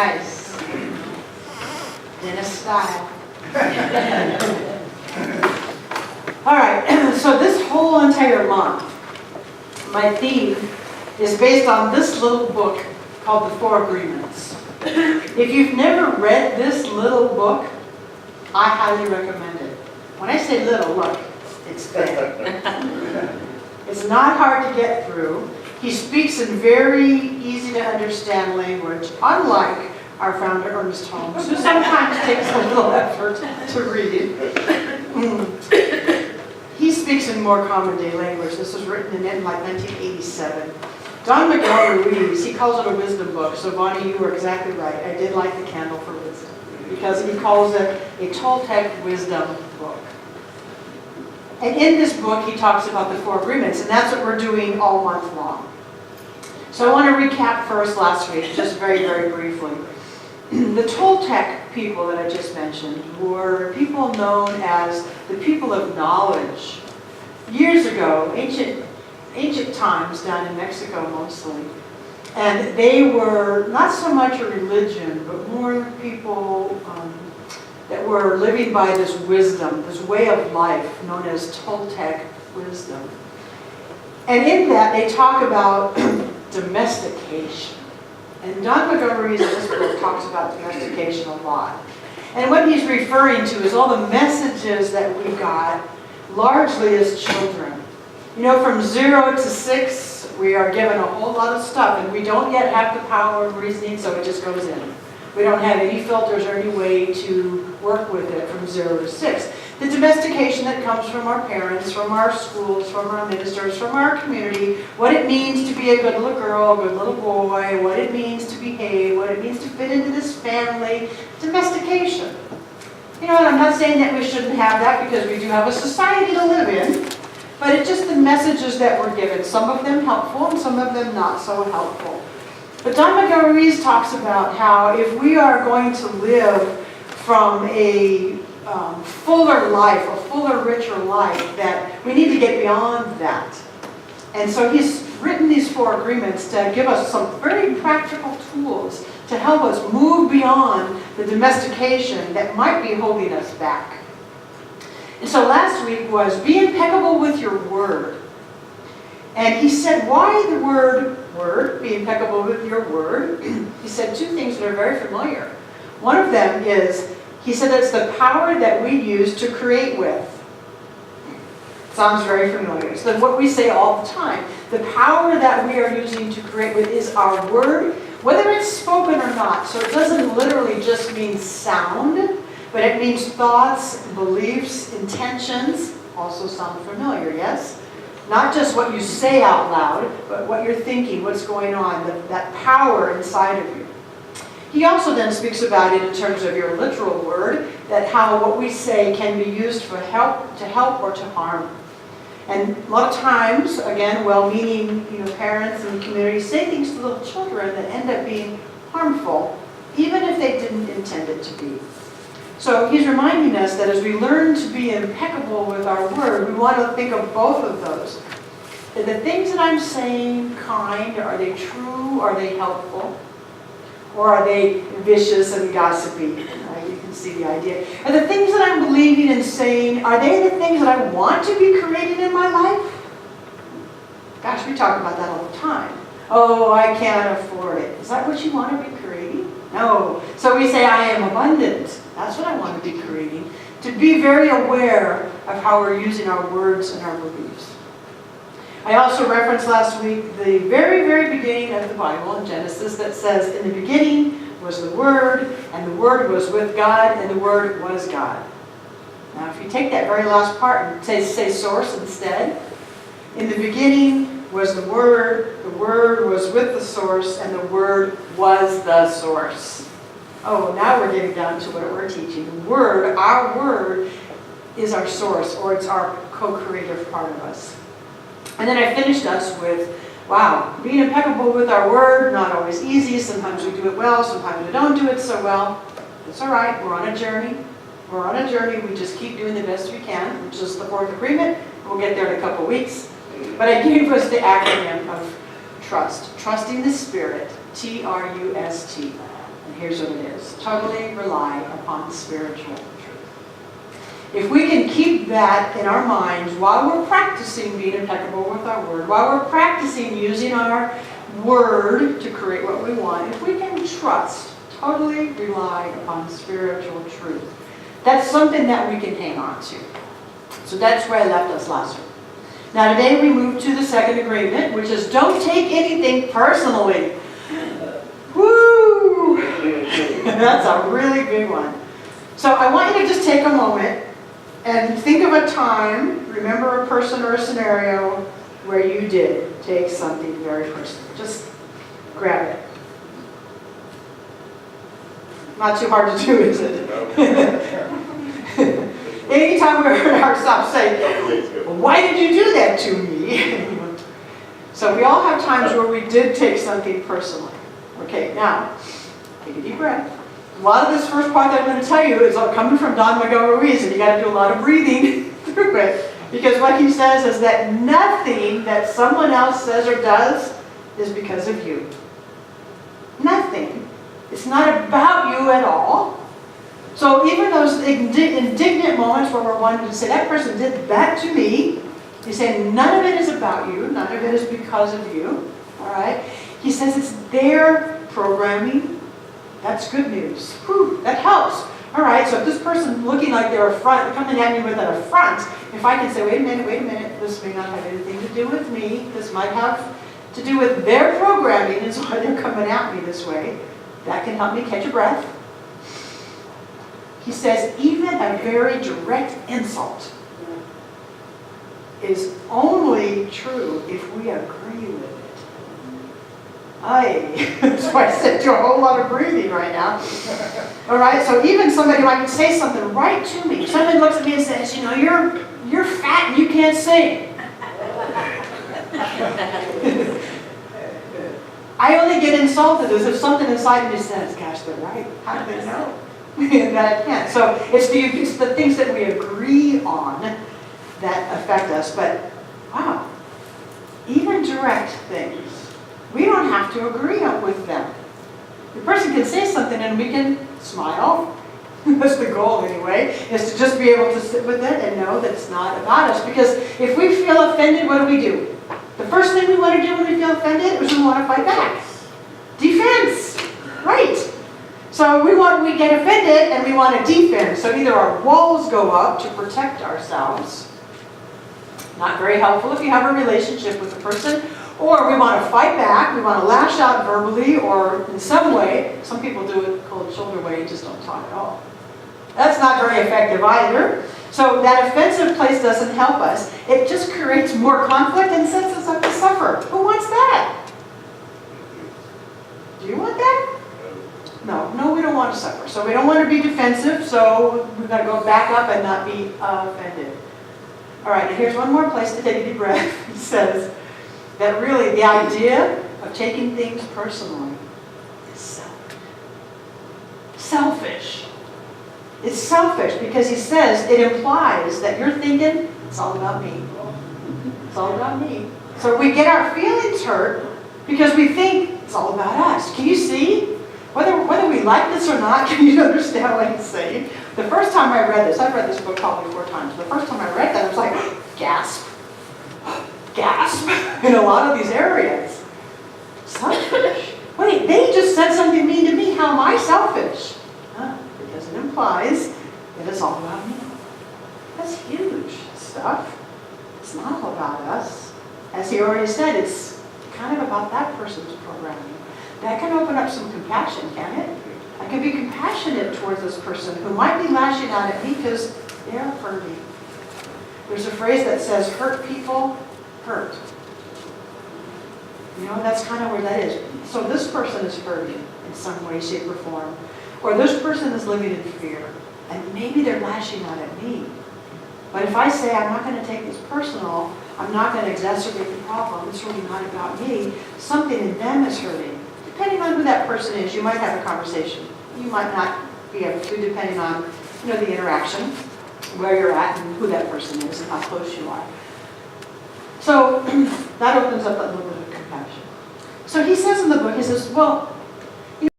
Nice. Dennis style. All right, so this whole entire month, my theme is based on this little book called The Four Agreements. If you've never read this little book, I highly recommend it. When I say little, look, it's big. It's not hard to get through. He speaks in very easy to understand language, unlike our founder, Ernest Holmes, who sometimes takes a little effort to read. He speaks in more common day language. This was written in like 1987. Don Miguel Ruiz, he calls it a wisdom book. So Bonnie, you were exactly right. I did like the candle for wisdom, because he calls it a Toltec wisdom book. And in this book, he talks about the Four Agreements, and that's what we're doing all month long. So I want to recap first last week, just very, very briefly. The Toltec people that I just mentioned were people known as the people of knowledge. Years ago, ancient times down in Mexico mostly. And they were not so much a religion, but more people that were living by this wisdom, this way of life known as Toltec wisdom. And in that, they talk about domestication. And Don Montgomery in this book talks about domestication a lot. And what he's referring to is all the messages that we got, largely as children. You know, from 0 to 6, we are given a whole lot of stuff, and we don't yet have the power of reasoning, so it just goes in. We don't have any filters or any way to work with it from 0 to 6. The domestication that comes from our parents, from our schools, from our ministers, from our community, what it means to be a good little girl, a good little boy, what it means to behave, what it means to fit into this family, domestication. You know, and I'm not saying that we shouldn't have that, because we do have a society to live in, but it's just the messages that we're given, some of them helpful and some of them not so helpful. But Don Miguel Ruiz talks about how if we are going to live from a fuller life, a fuller, richer life, that we need to get beyond that. And so he's written these Four Agreements to give us some very practical tools to help us move beyond the domestication that might be holding us back. And so last week was be impeccable with your word. And he said, why the word, be impeccable with your word? He said two things that are very familiar. One of them is, he said it's the power that we use to create with. Sounds very familiar. So what we say all the time, the power that we are using to create with is our word, whether it's spoken or not. So it doesn't literally just mean sound, but it means thoughts, beliefs, intentions. Also sound familiar, yes? Not just what you say out loud, but what you're thinking, what's going on, that power inside of you. He also then speaks about it in terms of your literal word, that how what we say can be used for to help or to harm. And a lot of times, again, well-meaning parents and communities say things to little children that end up being harmful, even if they didn't intend it to be. So he's reminding us that as we learn to be impeccable with our word, we want to think of both of those. Are the things that I'm saying kind? Are they true? Are they helpful? Or are they vicious and gossipy? You can see the idea. Are the things that I'm believing and saying, are they the things that I want to be creating in my life? Gosh, we talk about that all the time. Oh, I can't afford it. Is that what you want to be creating? No. So we say, I am abundant. That's what I want to be creating. To be very aware of how we're using our words and our beliefs. I also referenced last week the very, very beginning of the Bible in Genesis that says, in the beginning was the Word, and the Word was with God, and the Word was God. Now, if you take that very last part and say source instead, in the beginning was the Word was with the source, and the Word was the source. Oh, now we're getting down to what we're teaching. The Word, our Word, is our source, or it's our co-creative part of us. And then I finished us with, wow, being impeccable with our word, not always easy. Sometimes we do it well, sometimes we don't do it so well. It's all right, we're on a journey. We're on a journey, we just keep doing the best we can, which is the fourth agreement. We'll get there in a couple weeks. But I gave us the acronym of trust. Trusting the Spirit, T-R-U-S-T. And here's what it is. Totally rely upon spiritual truth. If we can keep that in our minds while we're practicing being impeccable with our word, while we're practicing using our word to create what we want, if we can trust, totally rely upon spiritual truth, that's something that we can hang on to. So that's where I left us last week. Now today we move to the second agreement, which is don't take anything personally. Woo! That's a really big one. So I want you to just take a moment and think of a time, remember a person or a scenario where you did take something very personal. Just grab it. Not too hard to do, is it? Anytime we heard ourselves say, why did you do that to me? So we all have times where we did take something personally. Okay, now, take a deep breath. A lot of this first part that I'm going to tell you is coming from Don Miguel Ruiz, and you got to do a lot of breathing through it. Because what he says is that nothing that someone else says or does is because of you. Nothing. It's not about you at all. So even those indignant moments where we're wanting to say, that person did that to me, he's saying none of it is about you, none of it is because of you. All right? He says it's their programming. That's good news. Whew, that helps. All right, so if this person looking like they're coming at me with an affront, if I can say, wait a minute, this may not have anything to do with me. This might have to do with their programming, is why they're coming at me this way. That can help me catch a breath. He says, even a very direct insult is only true if we agree with it. That's why I said do a whole lot of breathing right now. All right, so even somebody might say something right to me. Somebody looks at me and says, you know, you're fat and you can't sing. I only get insulted as if something inside me says, gosh, they're right. How do they know? That I can't. So it's the things that we agree on that affect us. But, wow, even direct things, we don't have to agree with them. The person can say something and we can smile. That's the goal anyway, is to just be able to sit with it and know that it's not about us. Because if we feel offended, what do? The first thing we want to do when we feel offended is we want to fight back. Defense. Right. So we get offended and we want to defend. So either our walls go up to protect ourselves. Not very helpful if you have a relationship with a person. Or we want to fight back, we want to lash out verbally or in some way. Some people do it cold shoulder way, just don't talk at all. That's not very effective either. So that offensive place doesn't help us. It just creates more conflict and sets us up to suffer. Who wants that? Do you want that? No, we don't want to suffer. So we don't want to be defensive, so we've got to go back up and not be offended. All right, and here's one more place to take a deep breath. It says that really the idea of taking things personally is selfish. Selfish. It's selfish because he says it implies that you're thinking, it's all about me. It's all about me. So we get our feelings hurt because we think it's all about us. Can you see? Whether we like this or not, can you understand what he's saying? The first time I read this, I've read this book probably 4 times. The first time I read that, I was like, gasp. Gasp. In a lot of these areas. Selfish. Wait, they just said something mean to me. How am I selfish? Because it implies that it's all about me. That's huge stuff. It's not all about us. As he already said, it's kind of about that person's programming. That can open up some compassion, can it? I can be compassionate towards this person who might be lashing out at me because they're hurting. There's a phrase that says, hurt people hurt. You know, that's kind of where that is. So this person is hurting in some way, shape, or form. Or this person is living in fear. And maybe they're lashing out at me. But if I say, I'm not going to take this personal, I'm not going to exacerbate the problem, it's really not about me, something in them is hurting. Depending on who that person is, you might have a conversation. You might not be able to, depending on the interaction, where you're at and who that person is and how close you are. So that opens up a little bit of compassion. So he says in the book, he says, well,